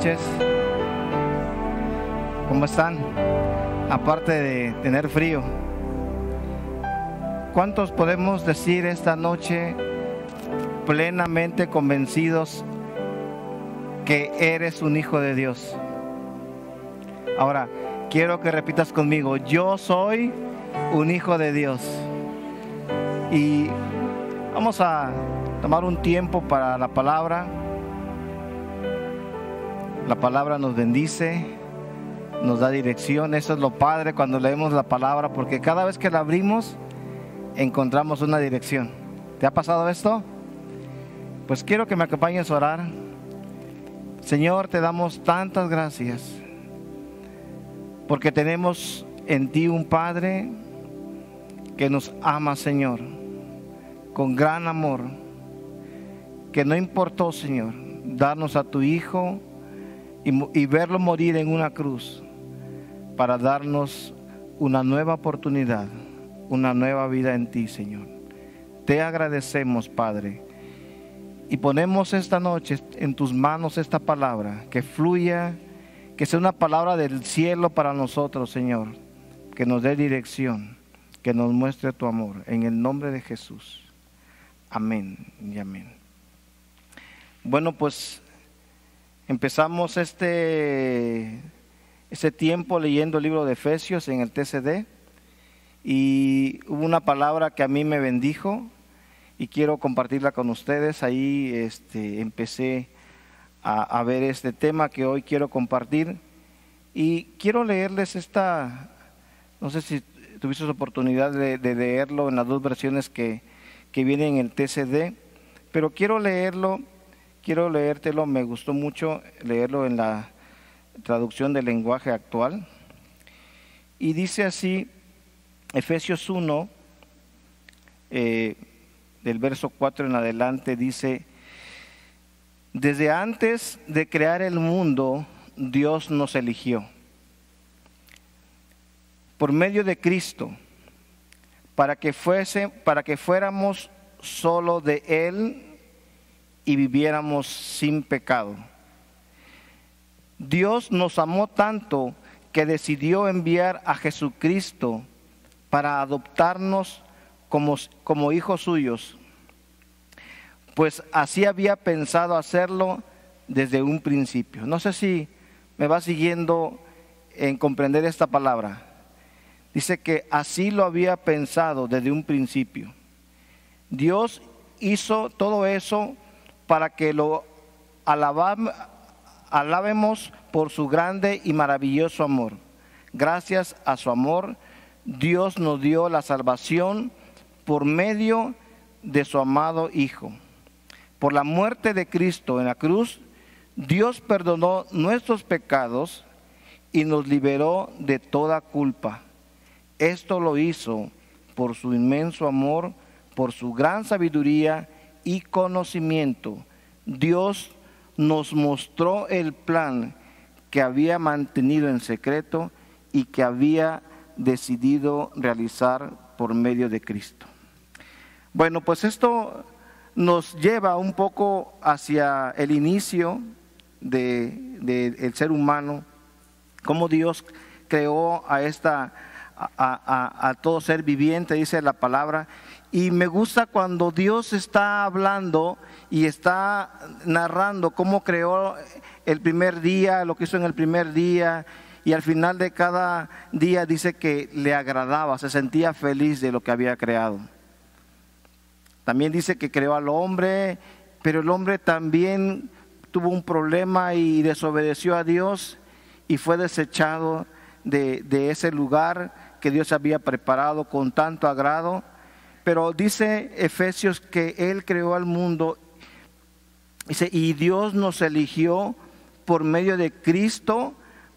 noches. ¿Cómo están? Aparte de tener frío, ¿cuántos podemos decir esta noche plenamente convencidos que eres un hijo de Dios? Ahora, quiero que repitas conmigo: yo soy un hijo de Dios. Y vamos a tomar un tiempo para la palabra. La palabra nos bendice, nos da dirección. Eso es lo padre cuando leemos la palabra, porque cada vez que la abrimos encontramos una dirección. ¿Te ha pasado esto? Pues quiero que me acompañes a orar. Señor, te damos tantas gracias porque tenemos en ti un Padre que nos ama, Señor, con gran amor, que no importó, Señor, darnos a tu Hijo y verlo morir en una cruz para darnos una nueva oportunidad, una nueva vida en ti, Señor. Te agradecemos, Padre, y ponemos esta noche en tus manos esta palabra, que fluya, que sea una palabra del cielo para nosotros, Señor, que nos dé dirección, que nos muestre tu amor, en el nombre de Jesús. Amén y amén. Bueno, pues empezamos este tiempo leyendo el libro de Efesios en el TCD, y hubo una palabra que a mí me bendijo y quiero compartirla con ustedes. Ahí empecé a ver este tema que hoy quiero compartir, y quiero leerles no sé si tuviste la oportunidad de leerlo en las dos versiones que vienen en el TCD, pero quiero leértelo, me gustó mucho leerlo en la traducción del lenguaje actual, y dice así, Efesios 1, del verso 4 en adelante, dice: desde antes de crear el mundo, Dios nos eligió por medio de Cristo para que fuéramos solo de Él y viviéramos sin pecado. Dios nos amó tanto que decidió enviar a Jesucristo para adoptarnos como hijos suyos, pues así había pensado hacerlo desde un principio. No sé si me va siguiendo en comprender esta palabra. Dice que así lo había pensado desde un principio. Dios hizo todo eso para que lo alabemos por su grande y maravilloso amor. Gracias a su amor, Dios nos dio la salvación por medio de su amado Hijo. Por la muerte de Cristo en la cruz, Dios perdonó nuestros pecados y nos liberó de toda culpa. Esto lo hizo por su inmenso amor, por su gran sabiduría y conocimiento. Dios nos mostró el plan que había mantenido en secreto y que había decidido realizar por medio de Cristo. Bueno, pues esto nos lleva un poco hacia el inicio del ser humano, cómo Dios creó a todo ser viviente, dice la palabra. Y me gusta cuando Dios está hablando y está narrando cómo creó el primer día, lo que hizo en el primer día, y al final de cada día dice que le agradaba, se sentía feliz de lo que había creado. También dice que creó al hombre, pero el hombre también tuvo un problema y desobedeció a Dios y fue desechado de ese lugar que Dios había preparado con tanto agrado. Pero dice Efesios que Él creó al mundo, dice, y Dios nos eligió por medio de Cristo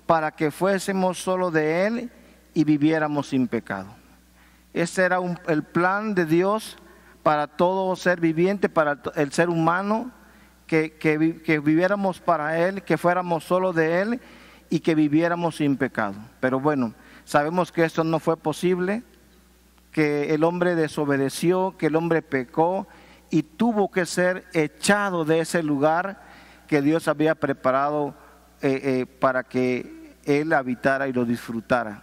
para que fuésemos solo de Él y viviéramos sin pecado. Ese era el plan de Dios para todo ser viviente, para el ser humano, que viviéramos para Él, que fuéramos solo de Él y que viviéramos sin pecado. Pero bueno, sabemos que esto no fue posible, que el hombre desobedeció, que el hombre pecó y tuvo que ser echado de ese lugar que Dios había preparado para que él habitara y lo disfrutara.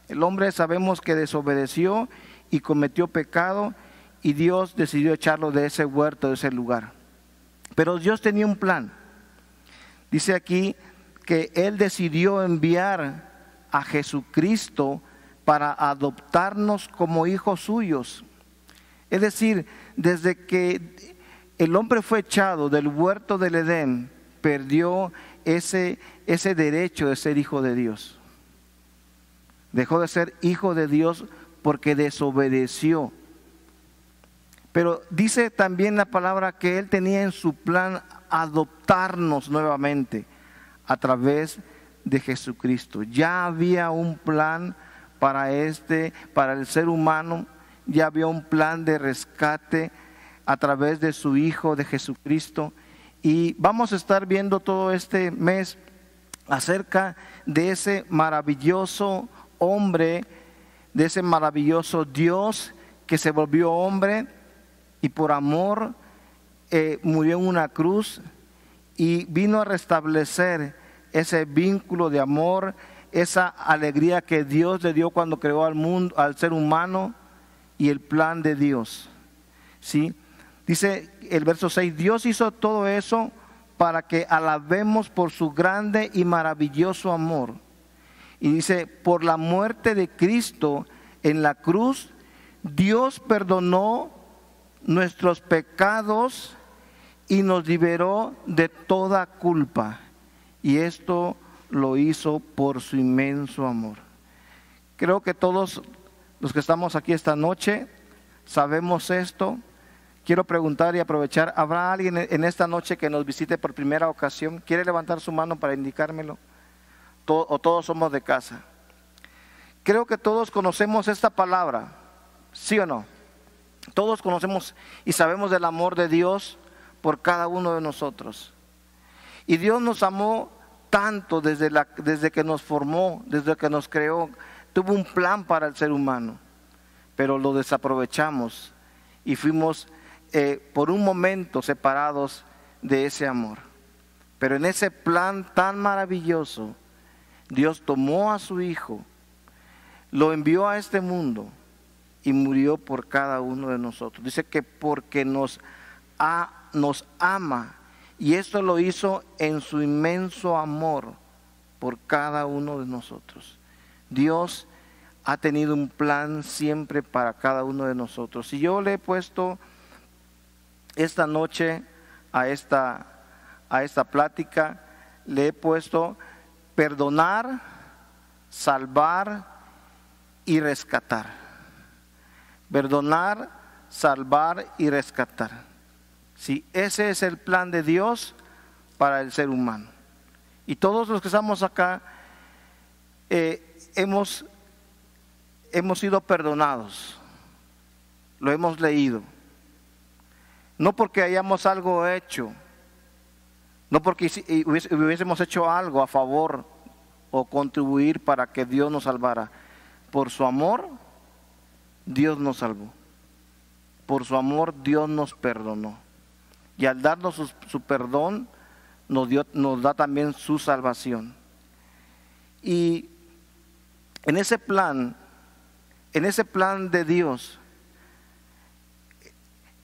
El hombre sabemos que desobedeció y cometió pecado, y Dios decidió echarlo de ese huerto, de ese lugar. Pero Dios tenía un plan. Dice aquí que Él decidió enviar a Jesucristo para adoptarnos como hijos suyos. Es decir, desde que el hombre fue echado del huerto del Edén, perdió ese derecho de ser hijo de Dios. Dejó de ser hijo de Dios porque desobedeció. Pero dice también la palabra que Él tenía en su plan adoptarnos nuevamente a través de Jesucristo. Ya había un plan para el ser humano, ya había un plan de rescate a través de su Hijo, de Jesucristo. Y vamos a estar viendo todo este mes acerca de ese maravilloso hombre, de ese maravilloso Dios que se volvió hombre y por amor murió en una cruz y vino a restablecer ese vínculo de amor, esa alegría que Dios le dio cuando creó al mundo, al ser humano, y el plan de Dios. ¿Sí? Dice el verso 6, Dios hizo todo eso para que alabemos por su grande y maravilloso amor. Y dice, por la muerte de Cristo en la cruz, Dios perdonó nuestros pecados y nos liberó de toda culpa. Y esto lo hizo por su inmenso amor. Creo que todos los que estamos aquí esta noche sabemos esto. Quiero preguntar y aprovechar, ¿habrá alguien en esta noche que nos visite por primera ocasión? ¿Quiere levantar su mano para indicármelo? ¿O todos somos de casa? Creo que todos conocemos esta palabra, ¿sí o no? Todos conocemos y sabemos del amor de Dios por cada uno de nosotros. Y Dios nos amó tanto desde que nos formó, desde que nos creó. Tuvo un plan para el ser humano, pero lo desaprovechamos y fuimos por un momento separados de ese amor. Pero en ese plan tan maravilloso, Dios tomó a su Hijo, lo envió a este mundo y murió por cada uno de nosotros. Dice que porque nos ama, y esto lo hizo en su inmenso amor por cada uno de nosotros. Dios ha tenido un plan siempre para cada uno de nosotros. Y yo le he puesto esta noche a esta plática, le he puesto perdonar, salvar y rescatar. Perdonar, salvar y rescatar. Sí, ese es el plan de Dios para el ser humano. Y todos los que estamos acá hemos sido perdonados. Lo hemos leído. No porque hayamos algo hecho, no porque hubiésemos hecho algo a favor o contribuir para que Dios nos salvara. Por su amor, Dios nos salvó. Por su amor, Dios nos perdonó. Y al darnos su perdón, nos da también su salvación. Y en ese plan de Dios,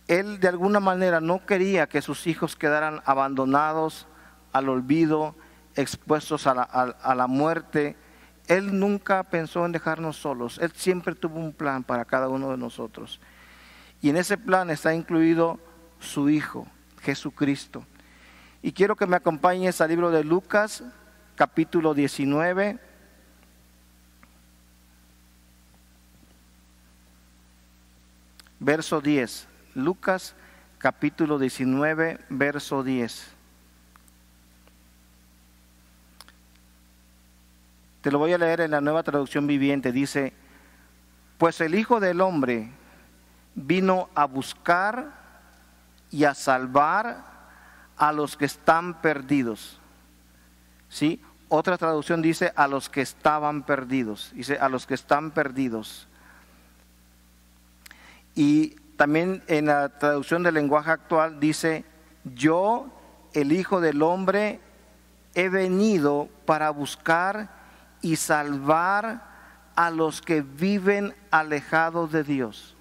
Él de alguna manera no quería que sus hijos quedaran abandonados al olvido, expuestos a la muerte. Él nunca pensó en dejarnos solos. Él siempre tuvo un plan para cada uno de nosotros. Y en ese plan está incluido su Hijo, Jesucristo. Y quiero que me acompañes al libro de Lucas, capítulo 19. Verso 10. Lucas, capítulo 19, verso 10. Te lo voy a leer en la Nueva Traducción Viviente. Dice, pues el Hijo del Hombre vino a buscar y a salvar a los que están perdidos. ¿Sí? Otra traducción dice a los que estaban perdidos. Dice a los que están perdidos. Y también en la traducción del lenguaje actual dice, yo, el Hijo del Hombre, he venido para buscar y salvar a los que viven alejados de Dios.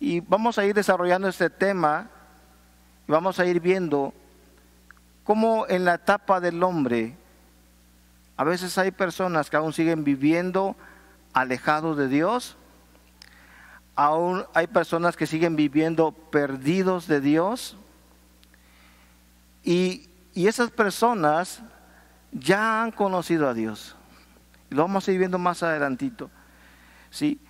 Y vamos a ir desarrollando este tema y vamos a ir viendo cómo en la etapa del hombre a veces hay personas que aún siguen viviendo alejados de Dios, aún hay personas que siguen viviendo perdidos de Dios, y esas personas ya han conocido a Dios. Lo vamos a ir viendo más adelantito. ¿Sí?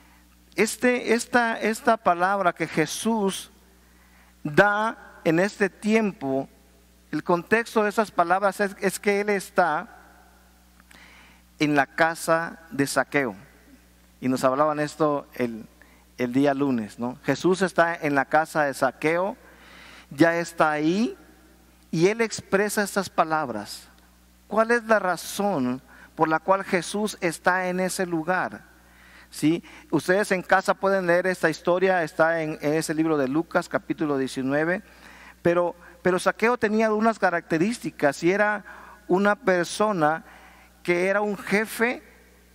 Esta palabra que Jesús da en este tiempo, el contexto de esas palabras es que Él está en la casa de Zaqueo. Y nos hablaban esto el día lunes, ¿no? Jesús está en la casa de Zaqueo, ya está ahí, y Él expresa estas palabras. ¿Cuál es la razón por la cual Jesús está en ese lugar? ¿Sí? Ustedes en casa pueden leer esta historia, está en ese libro de Lucas, capítulo 19, pero Zaqueo tenía unas características, y era una persona que era un jefe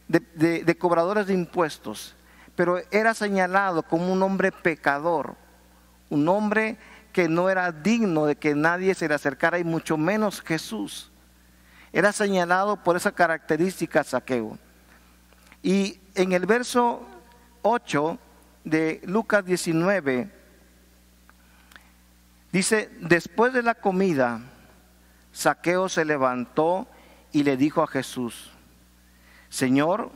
de cobradores de impuestos, pero era señalado como un hombre pecador, un hombre que no era digno de que nadie se le acercara, y mucho menos Jesús. Era señalado por esa característica Zaqueo. Y en el verso 8 de Lucas 19 dice: después de la comida, Zaqueo se levantó y le dijo a Jesús: Señor,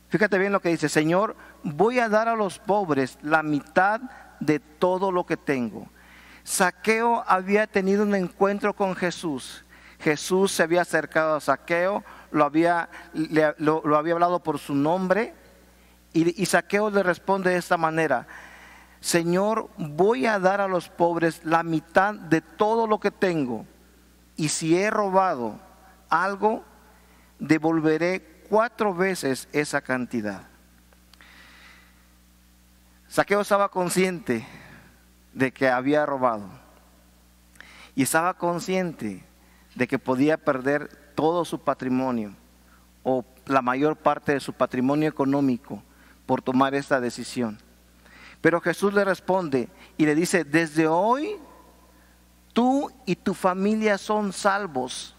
fíjate bien lo que dice: Señor, voy a dar a los pobres la mitad de todo lo que tengo. Zaqueo había tenido un encuentro con Jesús. Jesús se había acercado a Zaqueo, lo había hablado por su nombre, y Zaqueo le responde de esta manera: Señor, voy a dar a los pobres la mitad de todo lo que tengo, y si he robado algo, devolveré 4 veces esa cantidad. Zaqueo estaba consciente de que había robado, y estaba consciente de que podía perder todo su patrimonio, o la mayor parte de su patrimonio económico, por tomar esta decisión. Pero Jesús le responde y le dice: desde hoy tú y tu familia son salvos.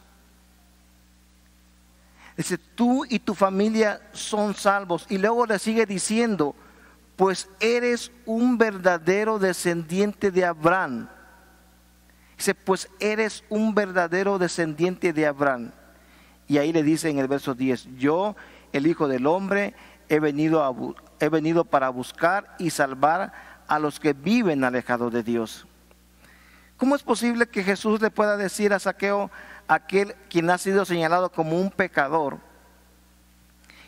Dice: tú y tu familia son salvos. Y luego le sigue diciendo: pues eres un verdadero descendiente de Abraham. Dice: pues eres un verdadero descendiente de Abraham. Y ahí le dice en el verso 10: yo, el Hijo del Hombre, he venido para buscar y salvar a los que viven alejados de Dios. ¿Cómo es posible que Jesús le pueda decir a Zaqueo, aquel quien ha sido señalado como un pecador,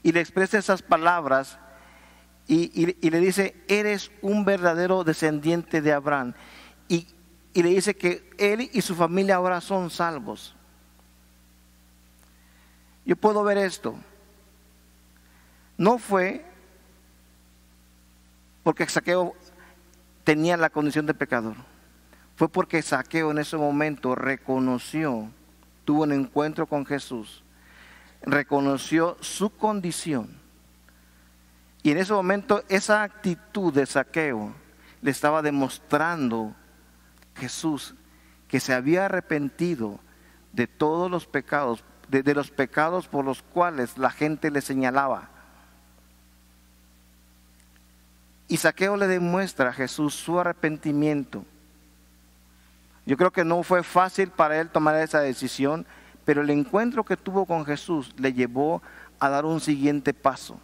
y le expresa esas palabras y le dice: eres un verdadero descendiente de Abraham, y le dice que él y su familia ahora son salvos? Yo puedo ver esto. No fue porque Zaqueo tenía la condición de pecador, fue porque Zaqueo en ese momento reconoció, tuvo un encuentro con Jesús, reconoció su condición, y en ese momento esa actitud de Zaqueo le estaba demostrando Jesús que se había arrepentido de todos los pecados, de los pecados por los cuales la gente le señalaba. Y Zaqueo le demuestra a Jesús su arrepentimiento. Yo creo que no fue fácil para él tomar esa decisión, pero el encuentro que tuvo con Jesús le llevó a dar un siguiente paso,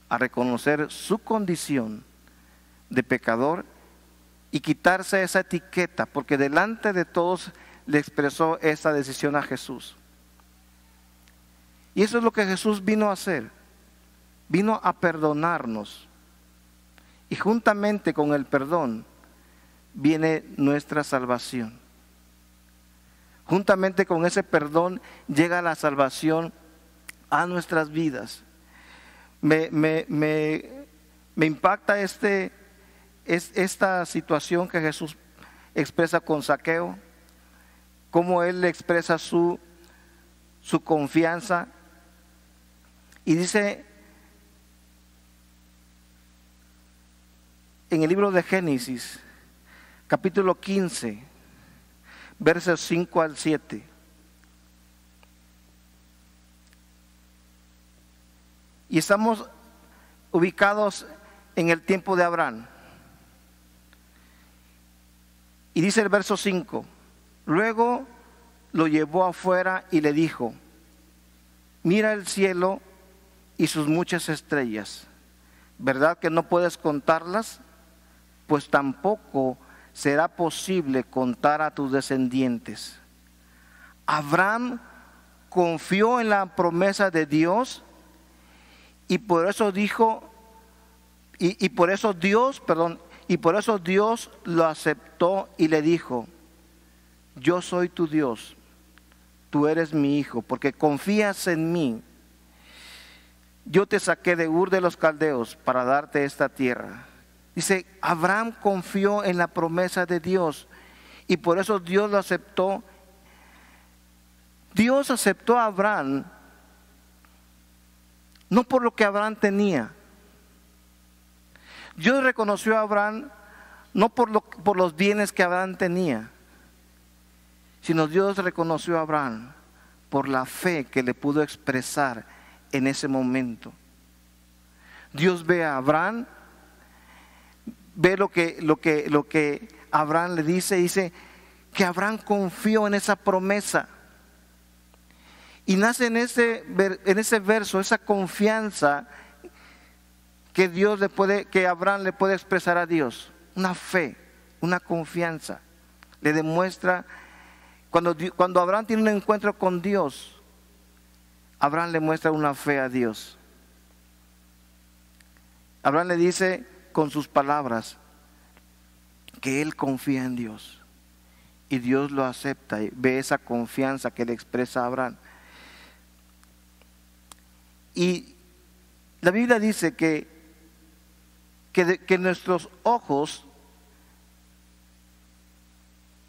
a reconocer su condición de pecador y quitarse esa etiqueta, porque delante de todos le expresó esa decisión a Jesús. Y eso es lo que Jesús vino a hacer. Vino a perdonarnos, y juntamente con el perdón viene nuestra salvación. Juntamente con ese perdón llega la salvación a nuestras vidas. Me impacta esta situación que Jesús expresa con Zaqueo, cómo él le expresa su confianza. Y dice en el libro de Génesis, capítulo 15, versos 5 al 7. Y estamos ubicados en el tiempo de Abraham. Y dice el verso 5, luego lo llevó afuera y le dijo, mira el cielo y sus muchas estrellas, ¿verdad que no puedes contarlas? Pues tampoco será posible contar a tus descendientes. Abraham confió en la promesa de Dios y por eso dijo, y por eso Dios lo aceptó y le dijo, yo soy tu Dios, tú eres mi hijo, porque confías en mí. Yo te saqué de Ur de los Caldeos para darte esta tierra. Dice, Abraham confió en la promesa de Dios y por eso Dios lo aceptó. Dios aceptó a Abraham no por lo que Abraham tenía. Dios reconoció a Abraham no por los bienes que Abraham tenía, sino Dios reconoció a Abraham por la fe que le pudo expresar en ese momento. Dios ve a Abraham, ve lo que Abraham le dice que Abraham confió en esa promesa. Y nace en ese verso esa confianza que Abraham le puede expresar a Dios. Una fe, una confianza. Le demuestra, cuando Abraham tiene un encuentro con Dios, Abraham le muestra una fe a Dios. Abraham le dice con sus palabras que él confía en Dios. Y Dios lo acepta y ve esa confianza que le expresa a Abraham. Y la Biblia dice que nuestros ojos,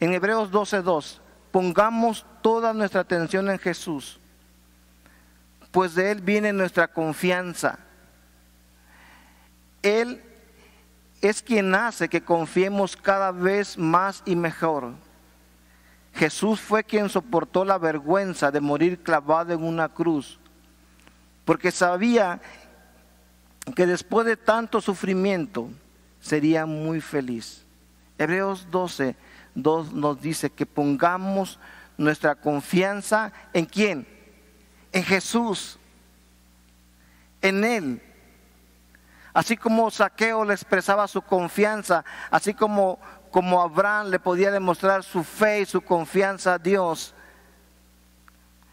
en Hebreos 12:2, pongamos toda nuestra atención en Jesús, pues de Él viene nuestra confianza. Él es quien hace que confiemos cada vez más y mejor. Jesús fue quien soportó la vergüenza de morir clavado en una cruz, porque sabía que después de tanto sufrimiento sería muy feliz. Hebreos 12:2 nos dice que pongamos nuestra confianza ¿en quién? En Jesús, en Él. Así como Zaqueo le expresaba su confianza, así como Abraham le podía demostrar su fe y su confianza a Dios,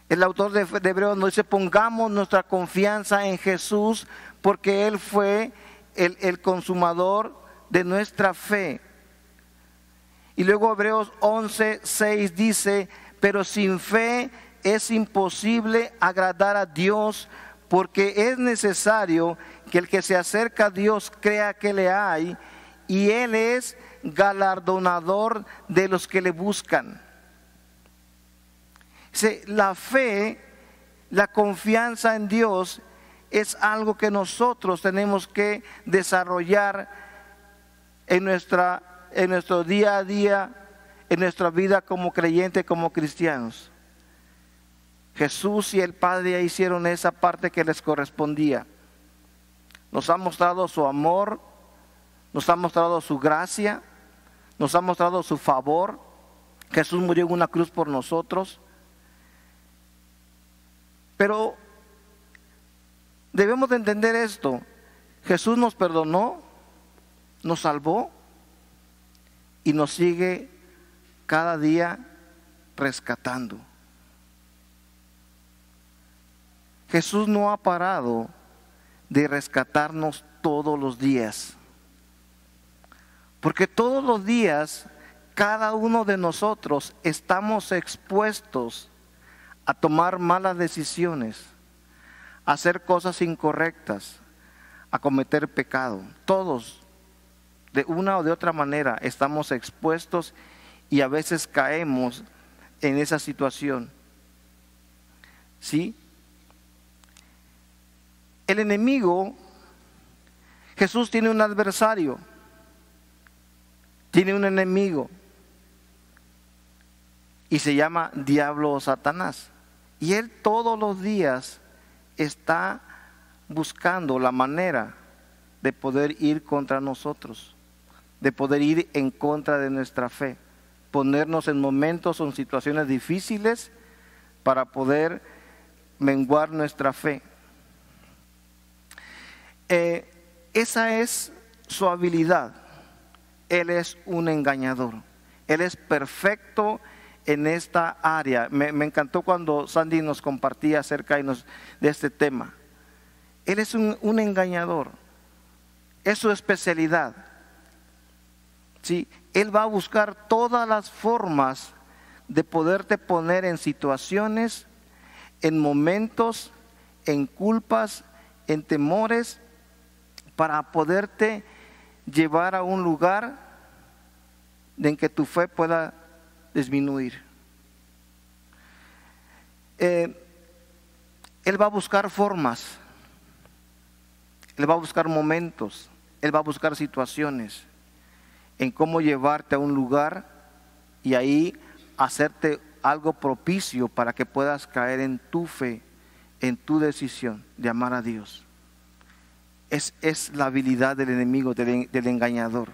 el autor de Hebreos nos dice, pongamos nuestra confianza en Jesús, porque Él fue el consumador de nuestra fe. Y luego Hebreos 11:6 dice, pero sin fe es imposible agradar a Dios, porque es necesario que el que se acerca a Dios crea que le hay, y Él es galardonador de los que le buscan. La fe, la confianza en Dios es algo que nosotros tenemos que desarrollar en nuestro día a día, en nuestra vida como creyentes, como cristianos. Jesús y el Padre ya hicieron esa parte que les correspondía. Nos ha mostrado su amor, nos ha mostrado su gracia, nos ha mostrado su favor. Jesús murió en una cruz por nosotros. Pero debemos de entender esto. Jesús nos perdonó, nos salvó y nos sigue cada día rescatando. Jesús no ha parado de rescatarnos todos los días, porque todos los días cada uno de nosotros estamos expuestos a tomar malas decisiones, a hacer cosas incorrectas, a cometer pecado. Todos, de una o de otra manera, estamos expuestos y a veces caemos en esa situación. ¿Sí? El enemigo, Jesús tiene un adversario, tiene un enemigo y se llama diablo o Satanás. Y él todos los días está buscando la manera de poder ir contra nosotros, de poder ir en contra de nuestra fe, ponernos en momentos o en situaciones difíciles para poder menguar nuestra fe. Esa es su habilidad. Él es un engañador. Él es perfecto en esta área. Me encantó cuando Sandy nos compartía acerca de este tema. Él es un engañador. Es su especialidad. ¿Sí? Él va a buscar todas las formas de poderte poner en situaciones, en momentos, en culpas, en temores, para poderte llevar a un lugar en que tu fe pueda disminuir. Él va a buscar formas, Él va a buscar momentos, Él va a buscar situaciones en cómo llevarte a un lugar y ahí hacerte algo propicio para que puedas caer en tu fe, en tu decisión de amar a Dios. Es la habilidad del enemigo, del engañador.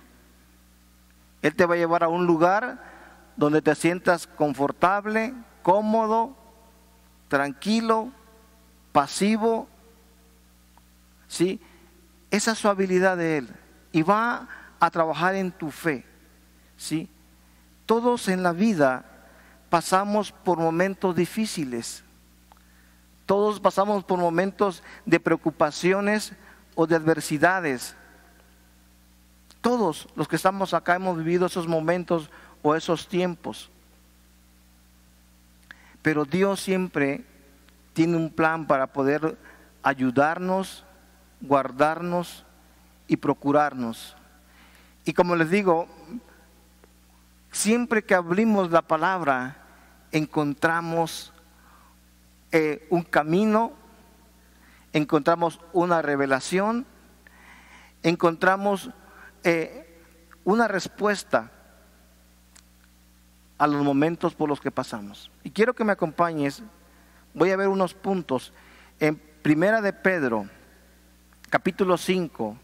Él te va a llevar a un lugar donde te sientas confortable, cómodo, tranquilo, pasivo. ¿Sí? Esa es su habilidad de él. Y va a trabajar en tu fe. ¿Sí? Todos en la vida pasamos por momentos difíciles. Todos pasamos por momentos de preocupaciones o de adversidades. Todos los que estamos acá hemos vivido esos momentos o esos tiempos. Pero Dios siempre tiene un plan para poder ayudarnos, guardarnos y procurarnos. Y como les digo, siempre que abrimos la palabra, encontramos un camino, encontramos una revelación, encontramos una respuesta a los momentos por los que pasamos. Y quiero que me acompañes, voy a ver unos puntos en Primera de Pedro, capítulo 5,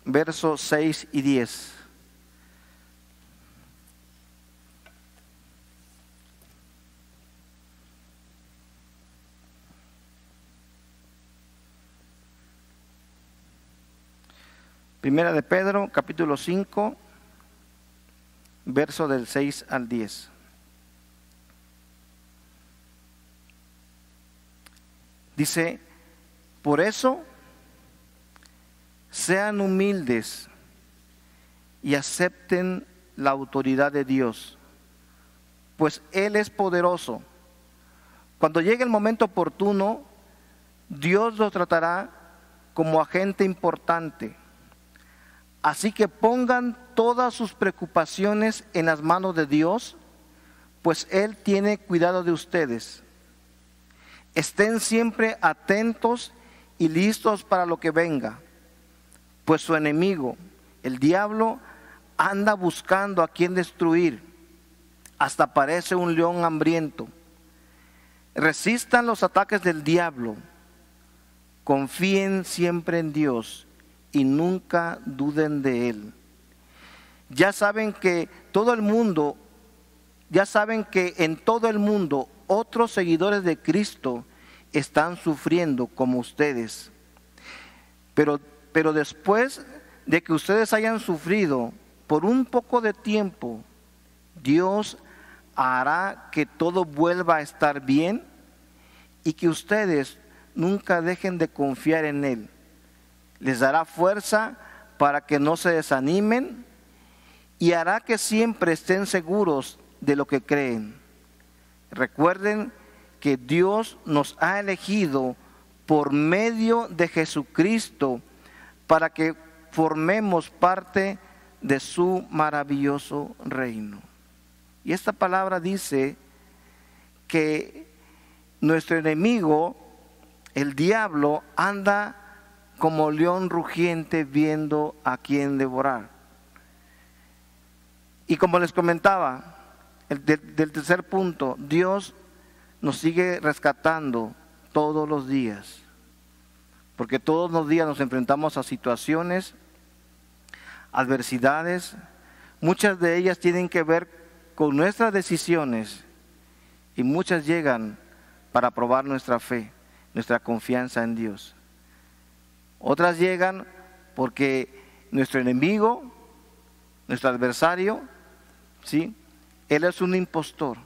versos 6 y 10. Primera de Pedro, capítulo 5, verso del 6 al 10. Dice, por eso, sean humildes y acepten la autoridad de Dios, pues Él es poderoso. Cuando llegue el momento oportuno, Dios los tratará como agente importante. Así que pongan todas sus preocupaciones en las manos de Dios, pues Él tiene cuidado de ustedes. Estén siempre atentos y listos para lo que venga, pues su enemigo, el diablo, anda buscando a quien destruir, hasta parece un león hambriento. Resistan los ataques del diablo, confíen siempre en Dios y nunca duden de Él. Ya saben que en todo el mundo otros seguidores de Cristo están sufriendo como ustedes. Pero después de que ustedes hayan sufrido por un poco de tiempo, Dios hará que todo vuelva a estar bien y que ustedes nunca dejen de confiar en Él. Les dará fuerza para que no se desanimen y hará que siempre estén seguros de lo que creen. Recuerden que Dios nos ha elegido por medio de Jesucristo para que formemos parte de su maravilloso reino. Y esta palabra dice que nuestro enemigo, el diablo, anda como león rugiente viendo a quién devorar. Y como les comentaba, del tercer punto, Dios nos sigue rescatando todos los días. Porque todos los días nos enfrentamos a situaciones, adversidades. Muchas de ellas tienen que ver con nuestras decisiones y muchas llegan para probar nuestra fe, nuestra confianza en Dios. Otras llegan porque nuestro enemigo, nuestro adversario, ¿sí?, él es un impostor.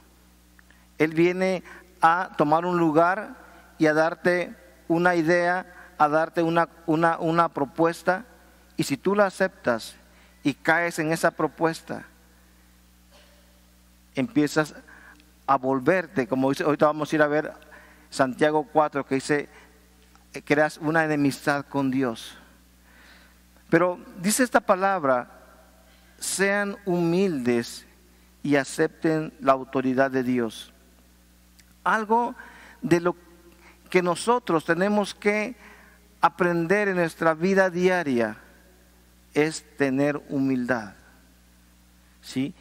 Él viene a tomar un lugar y a darte una idea, a darte una propuesta, y si tú la aceptas y caes en esa propuesta, empiezas a volverte, como dice, ahorita vamos a ir a ver Santiago 4, que dice, creas una enemistad con Dios. Pero dice esta palabra, sean humildes y acepten la autoridad de Dios. Algo de lo que nosotros tenemos que aprender en nuestra vida diaria es tener humildad. ¿Sí?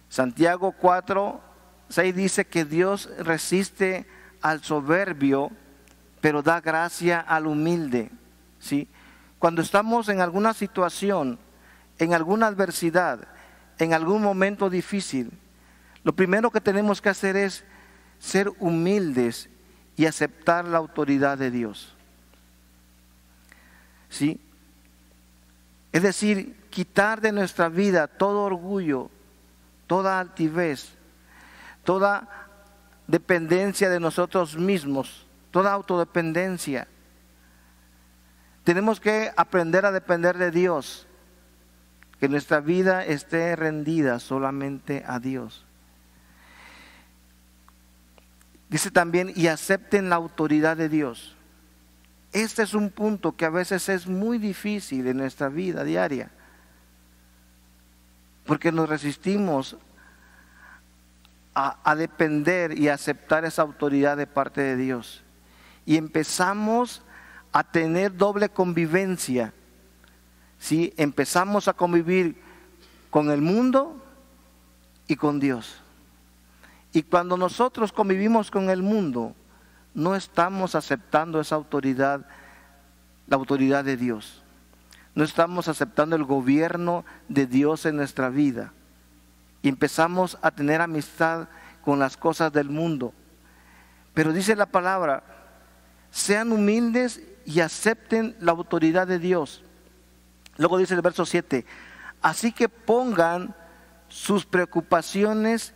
Santiago 4:6 dice que Dios resiste al soberbio, pero da gracia al humilde. ¿Sí? Cuando estamos en alguna situación, en alguna adversidad, en algún momento difícil, lo primero que tenemos que hacer es ser humildes y aceptar la autoridad de Dios. ¿Sí? Es decir, quitar de nuestra vida todo orgullo, toda altivez, toda dependencia de nosotros mismos, toda autodependencia. Tenemos que aprender a depender de Dios, que nuestra vida esté rendida solamente a Dios. Dice también, y acepten la autoridad de Dios. Este es un punto que a veces es muy difícil en nuestra vida diaria, porque nos resistimos a depender y a aceptar esa autoridad de parte de Dios. Y empezamos a tener doble convivencia. ¿Sí? Empezamos a convivir con el mundo y con Dios. Y cuando nosotros convivimos con el mundo, no estamos aceptando esa autoridad, la autoridad de Dios. No estamos aceptando el gobierno de Dios en nuestra vida. Y empezamos a tener amistad con las cosas del mundo. Pero dice la palabra, sean humildes y acepten la autoridad de Dios. Luego dice el verso 7, así que pongan sus preocupaciones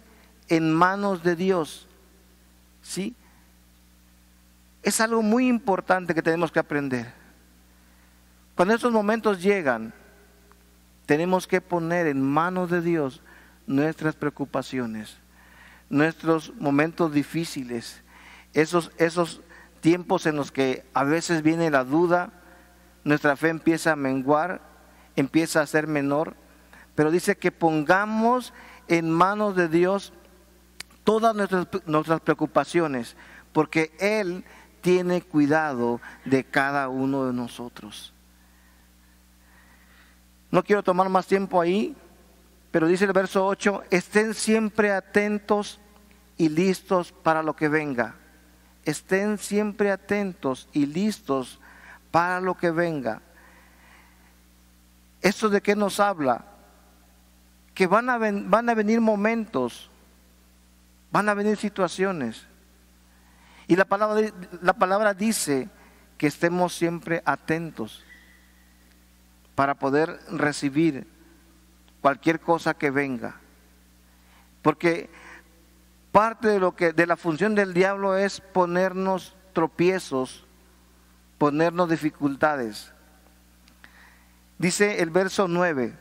en manos de Dios. ¿Sí? Es algo muy importante que tenemos que aprender. Cuando estos momentos llegan, tenemos que poner en manos de Dios nuestras preocupaciones, nuestros momentos difíciles, esos tiempos en los que a veces viene la duda, nuestra fe empieza a menguar, empieza a ser menor, pero dice que pongamos en manos de Dios todas nuestras preocupaciones, porque Él tiene cuidado de cada uno de nosotros. No quiero tomar más tiempo ahí, pero dice el verso 8, estén siempre atentos y listos para lo que venga. Estén siempre atentos y listos para lo que venga. ¿Esto de qué nos habla? Que van a venir momentos, van a venir situaciones. Y la palabra dice que estemos siempre atentos para poder recibir cualquier cosa que venga. Porque parte de la función del diablo es ponernos tropiezos, ponernos dificultades. Dice el verso 9,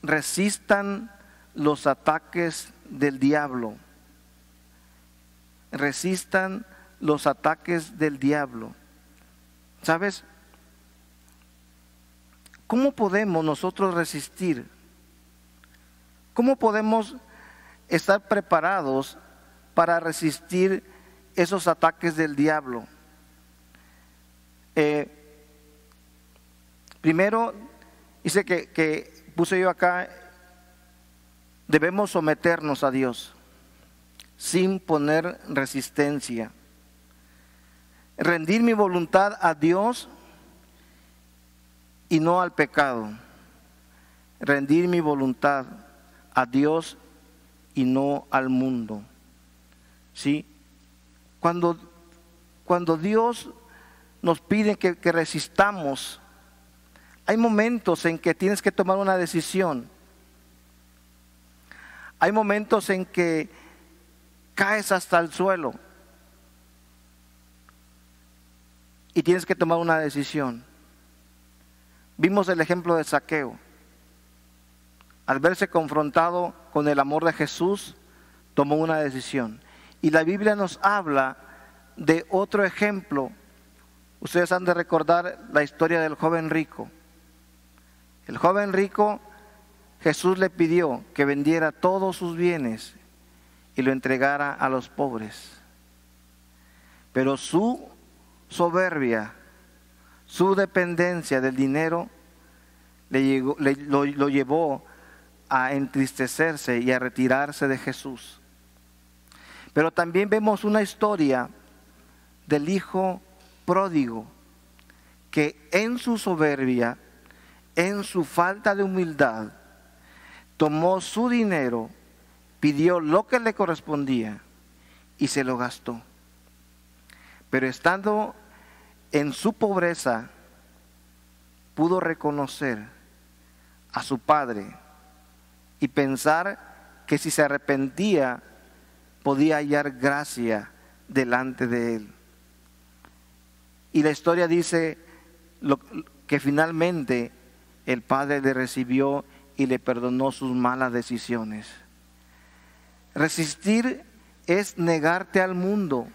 resistan los ataques del diablo. Resistan los ataques del diablo. ¿Sabes? ¿Cómo podemos nosotros resistir? ¿Cómo podemos estar preparados para resistir esos ataques del diablo. Primero, dice que puse yo acá, debemos someternos a Dios sin poner resistencia. Rendir mi voluntad a Dios y no al pecado. Rendir mi voluntad a Dios y no al mundo. ¿Sí? Cuando Dios nos pide que resistamos, hay momentos en que tienes que tomar una decisión. Hay momentos en que caes hasta el suelo y tienes que tomar una decisión. Vimos el ejemplo de Zaqueo. Al verse confrontado con el amor de Jesús, tomó una decisión. Y la Biblia nos habla de otro ejemplo. Ustedes han de recordar la historia del joven rico. El joven rico, Jesús le pidió que vendiera todos sus bienes y lo entregara a los pobres. Pero su soberbia, su dependencia del dinero, lo llevó a entristecerse y a retirarse de Jesús. Pero también vemos una historia del hijo pródigo, que en su soberbia, en su falta de humildad, tomó su dinero, pidió lo que le correspondía y se lo gastó. Pero estando en su pobreza, pudo reconocer a su padre y pensar que si se arrepentía, podía hallar gracia delante de él. Y la historia dice que finalmente el padre le recibió y le perdonó sus malas decisiones. Resistir es negarte al mundo.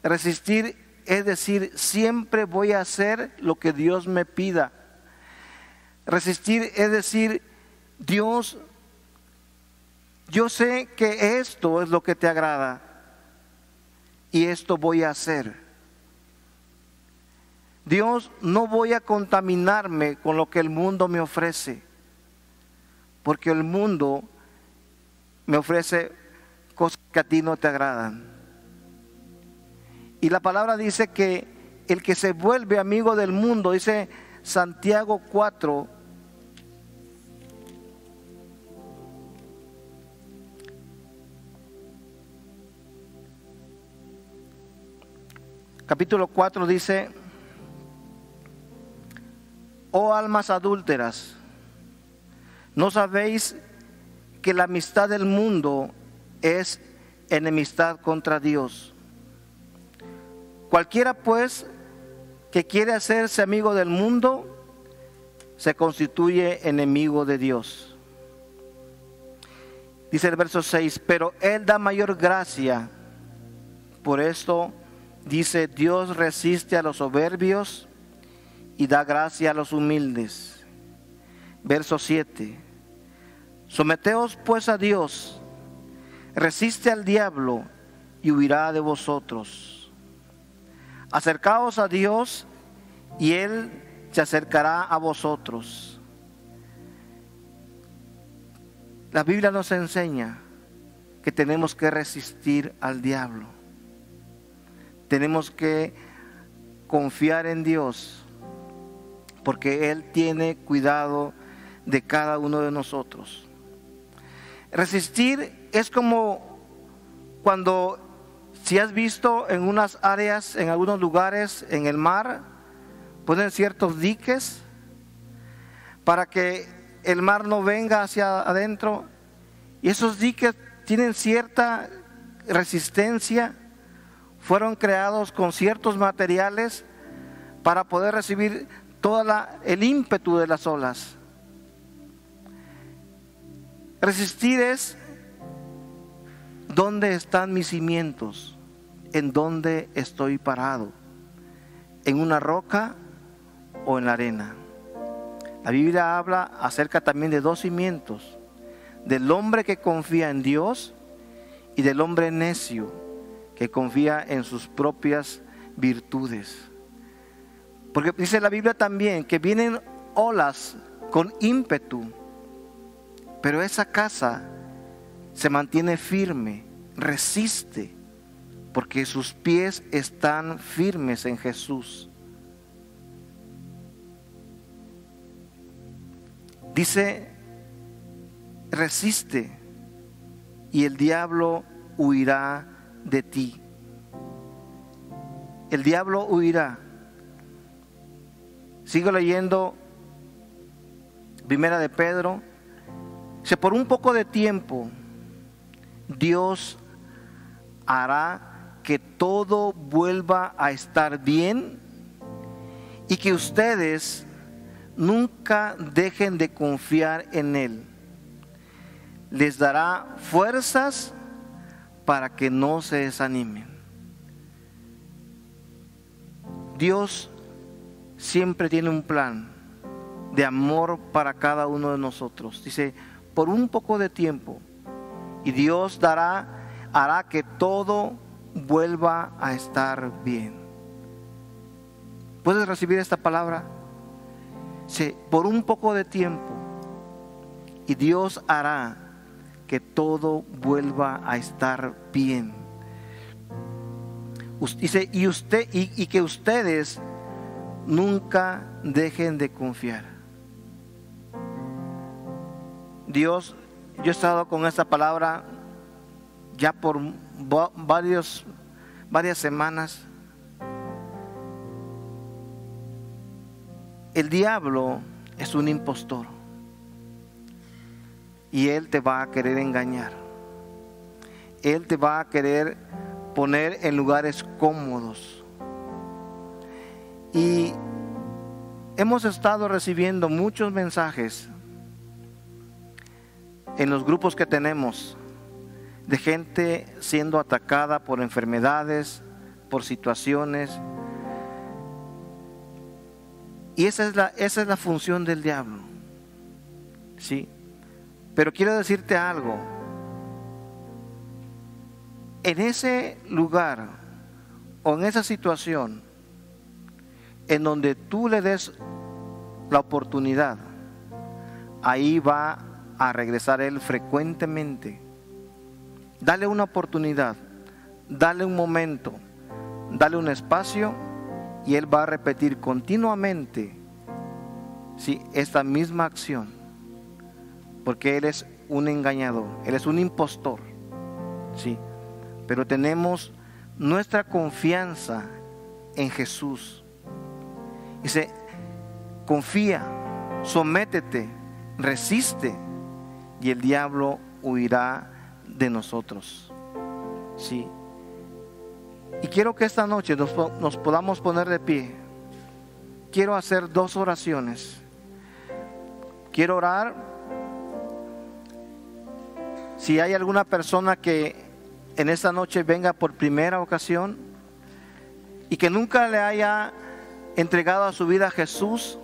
Resistir es decir, siempre voy a hacer lo que Dios me pida. Resistir es decir, Dios, yo sé que esto es lo que te agrada y esto voy a hacer. Dios, no voy a contaminarme con lo que el mundo me ofrece, porque el mundo me ofrece cosas que a ti no te agradan. Y la palabra dice que el que se vuelve amigo del mundo, dice Santiago 4, capítulo 4 dice: oh almas adúlteras, ¿no sabéis que la amistad del mundo es enemistad contra Dios? Cualquiera pues que quiere hacerse amigo del mundo, se constituye enemigo de Dios. Dice el verso 6, pero Él da mayor gracia. Por esto dice, Dios resiste a los soberbios y da gracia a los humildes. Verso 7, someteos pues a Dios, resiste al diablo y huirá de vosotros. Acercaos a Dios y Él se acercará a vosotros. La Biblia nos enseña que tenemos que resistir al diablo. Tenemos que confiar en Dios, porque Él tiene cuidado de cada uno de nosotros. Resistir es como cuando, si has visto en unas áreas, en algunos lugares en el mar, ponen ciertos diques para que el mar no venga hacia adentro, y esos diques tienen cierta resistencia, fueron creados con ciertos materiales para poder recibir todo el ímpetu de las olas. Resistir es: ¿dónde están mis cimientos? ¿En dónde estoy parado? ¿En una roca o en la arena? La Biblia habla acerca también de dos cimientos: del hombre que confía en Dios y del hombre necio que confía en sus propias virtudes. Porque dice la Biblia también que vienen olas con ímpetu, pero esa casa se mantiene firme, resiste, porque sus pies están firmes en Jesús. Dice, resiste y el diablo huirá de ti. El diablo huirá. Sigo leyendo Primera de Pedro. Dice, por un poco de tiempo Dios hará que todo vuelva a estar bien y que ustedes nunca dejen de confiar en Él. Les dará fuerzas para que no se desanimen. Dios siempre tiene un plan de amor para cada uno de nosotros. Dice, por un poco de tiempo, y Dios hará que todo vuelva a estar bien. ¿Puedes recibir esta palabra? Dice, por un poco de tiempo, y Dios hará que todo vuelva a estar bien. Dice, y que ustedes nunca dejen de confiar. Dios, yo he estado con esta palabra ya por varias semanas. El diablo es un impostor y él te va a querer engañar. Él te va a querer poner en lugares cómodos. Y hemos estado recibiendo muchos mensajes en los grupos que tenemos de gente siendo atacada por enfermedades, por situaciones. Y esa es la función del diablo, ¿sí? Pero quiero decirte algo. En ese lugar o en esa situación en donde tú le des la oportunidad, ahí va a regresar él frecuentemente. Dale una oportunidad, dale un momento, dale un espacio y él va a repetir continuamente, ¿sí?, esta misma acción, porque él es un engañador, él es un impostor, ¿sí? Pero tenemos nuestra confianza en Jesús. Dice, confía, sométete, resiste y el diablo huirá de nosotros, ¿sí? Y quiero que esta noche nos podamos poner de pie. Quiero hacer 2 oraciones. Quiero orar. Si hay alguna persona que en esta noche venga por primera ocasión y que nunca le haya entregado a su vida a Jesús,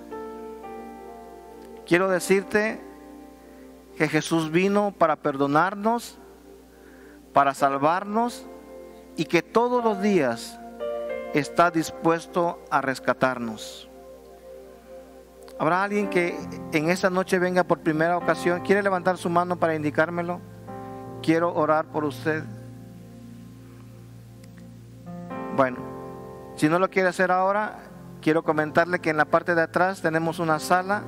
quiero decirte que Jesús vino para perdonarnos, para salvarnos, y que todos los días está dispuesto a rescatarnos. ¿Habrá alguien que en esta noche venga por primera ocasión? ¿Quiere levantar su mano para indicármelo? Quiero orar por usted. Bueno, si no lo quiere hacer ahora, quiero comentarle que en la parte de atrás tenemos una sala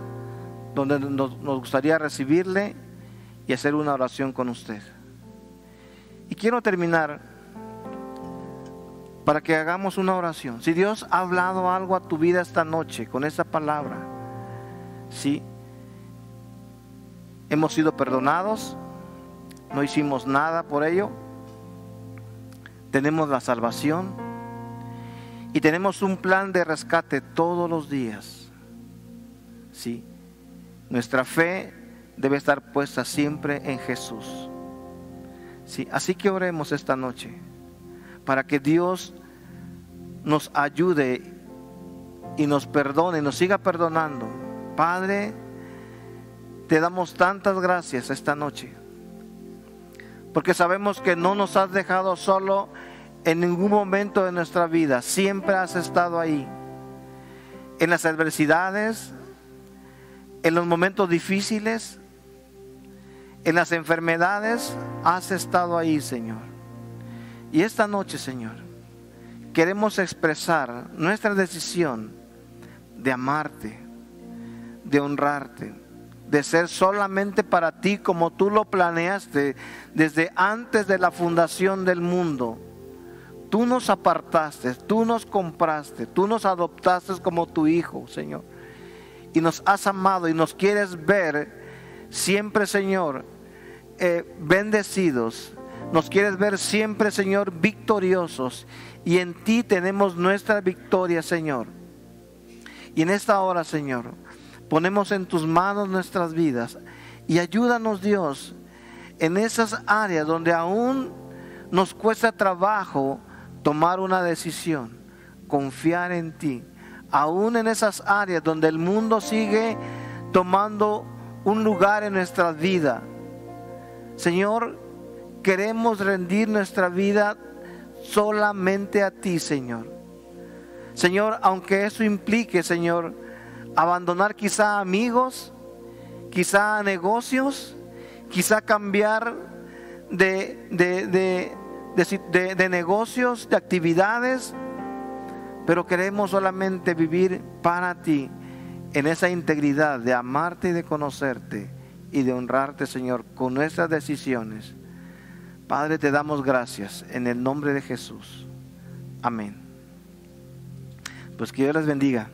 donde nos gustaría recibirle y hacer una oración con usted. Y quiero terminar para que hagamos una oración. Si Dios ha hablado algo a tu vida esta noche con esta palabra, ¿sí? Hemos sido perdonados, no hicimos nada por ello, tenemos la salvación y tenemos un plan de rescate todos los días, ¿sí? Nuestra fe debe estar puesta siempre en Jesús, ¿sí? Así que oremos esta noche para que Dios nos ayude y nos perdone, nos siga perdonando. Padre, te damos tantas gracias esta noche porque sabemos que no nos has dejado solo en ningún momento de nuestra vida. Siempre has estado ahí, en las adversidades, en los momentos difíciles, en las enfermedades, has estado ahí, Señor. Y esta noche, Señor, queremos expresar nuestra decisión de amarte, de honrarte, de ser solamente para ti como tú lo planeaste desde antes de la fundación del mundo. Tú nos apartaste, tú nos compraste, tú nos adoptaste como tu hijo, Señor. Y nos has amado y nos quieres ver siempre, Señor, bendecidos. Nos quieres ver siempre, Señor, victoriosos. Y en ti tenemos nuestra victoria, Señor. Y en esta hora, Señor, ponemos en tus manos nuestras vidas. Y ayúdanos, Dios, en esas áreas donde aún nos cuesta trabajo tomar una decisión, confiar en ti. Aún en esas áreas donde el mundo sigue tomando un lugar en nuestra vida, Señor, queremos rendir nuestra vida solamente a ti, Señor. Señor, aunque eso implique, Señor, abandonar quizá amigos, quizá negocios, quizá cambiar de negocios, de actividades, pero queremos solamente vivir para ti en esa integridad de amarte y de conocerte y de honrarte, Señor, con nuestras decisiones. Padre, te damos gracias en el nombre de Jesús. Amén. Pues que Dios les bendiga.